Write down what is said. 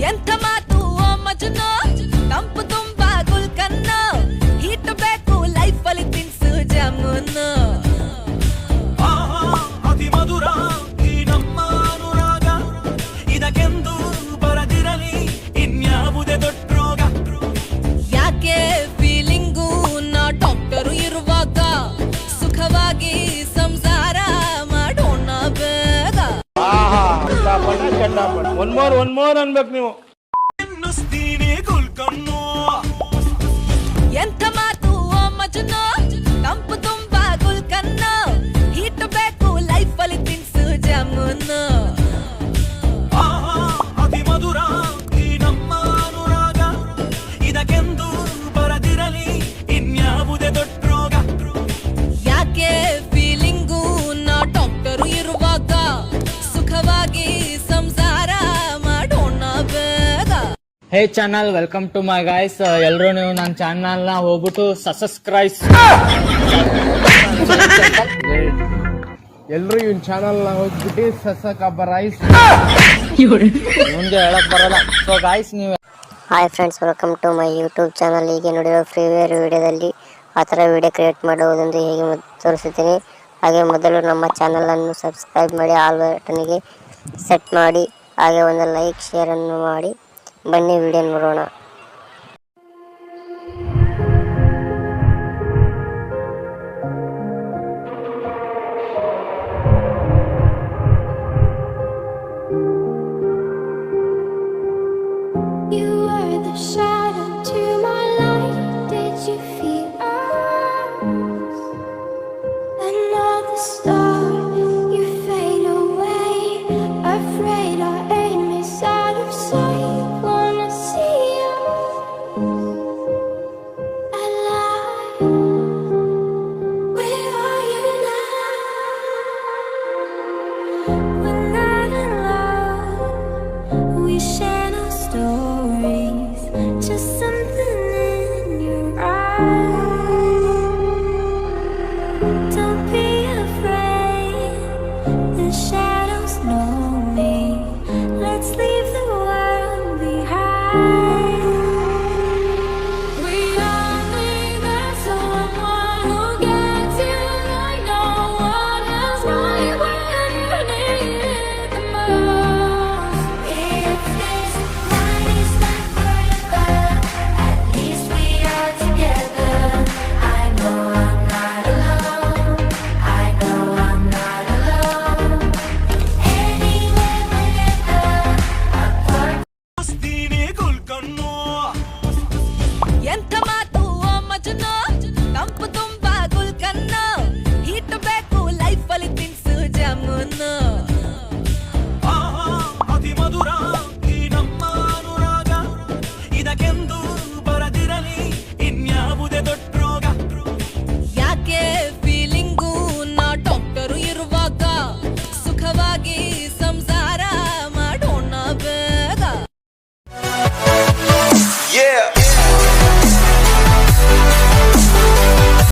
ಎಂಥ ಮಾತು ಓ ಮಜನು ತಂಪು ತುಂಬಾ ಗುಲ್ಕನ್ನು ಹೀಟ್ ಬೇಕು ಲೈಫ್ ಅಲ್ಲಿ ತಿನ್ಸು ಜಾಮೂನು ಅತಿ ಮಧುರ ಈ ನಮ್ಮ ಅನುರಾಗ ಇದಕ್ಕೆಂದು ಬರದಿರಲಿ ಇನ್ಯಾವುದೇ ದೊಡ್ಡ ರೋಗ ಯಾಕೆ ಫೀಲಿಂಗು ನಾ ಡಾಕ್ಟರು ಇರುವಾಗ ಸುಖವಾಗಿ ಸಂಸಾರ ಮಾಡೋಣ ಬೇಗ ಒನ್ ಮೋರ್ ಅನ್ಬೇಕು ನೀವು ಎನ್ನಿಸ್ತೀನಿ ಗುಲ್ಕನ್ನು ಎಂಥ ಮಾತು ಓ ಮಜನು ತಂಪು ತುಂಬಾ ಗುಲ್ಕನ್ನು ಹೀಟ್ ಬೇಕು ಲೈಫ್ ಅಲ್ಲಿ ತಿನ್ಸು ಜಾಮೂನು ಅತಿ ಮಧುರ ಈ ನಮ್ಮ ಅನುರಾಗ ಇದಕ್ಕೆಂದು ಬರದಿರಲಿ ಇನ್ಯಾವುದೇ ದೊಡ್ಡ ರೋಗ ಯಾಕೆ ಫೀಲಿಂಗು ನಾ ಡಾಕ್ಟರು ಇರುವಾಗ ಸುಖವಾಗಿ ಸಂಸಾರ ಮಾಡೋಣ ಬೇಗ. Hey channel, welcome to my guys. ಎಲ್ಲರೂ ನೀವು ನನ್ನ ಚಾನಲ್ ನ ಹೋಗ್ಬಿಟ್ಟು ಸಬ್ಸ್ಕ್ರೈಬ್. ಎಲ್ರು ಇವನ್ ಚಾನಲ್ ನ ಹೋಗ್ಬಿಟ್ಟು ಸಸಕಬರೈಸ್ ಮುಂದೆ ಹೇಳಕ್ ಬರಲ್ಲ. ಸೊ ಗೈಸ್, ನೀವು hi friends, welcome to my YouTube channel. ಹೀಗೆ ನೋಡಿರೋ ಫ್ರೀವೇರ್ ವಿಡಿಯೋದಲ್ಲಿ ಆ ಥರ ವಿಡಿಯೋ ಕ್ರಿಯೇಟ್ ಮಾಡುವುದೆಂದು ಹೇಗೆ ತೋರಿಸುತ್ತೀನಿ. ಹಾಗೆ ಮೊದಲು ನಮ್ಮ ಚಾನಲನ್ನು ಸಬ್ಸ್ಕ್ರೈಬ್ ಮಾಡಿ, ಆಲ್ ಬಟನ್ಗೆ ಸೆಟ್ ಮಾಡಿ, ಹಾಗೆ ಒಂದು ಲೈಕ್ ಶೇರನ್ನು ಮಾಡಿ. ಬನ್ನಿ ವಿಡಿಯೋ ನೋಡೋಣ.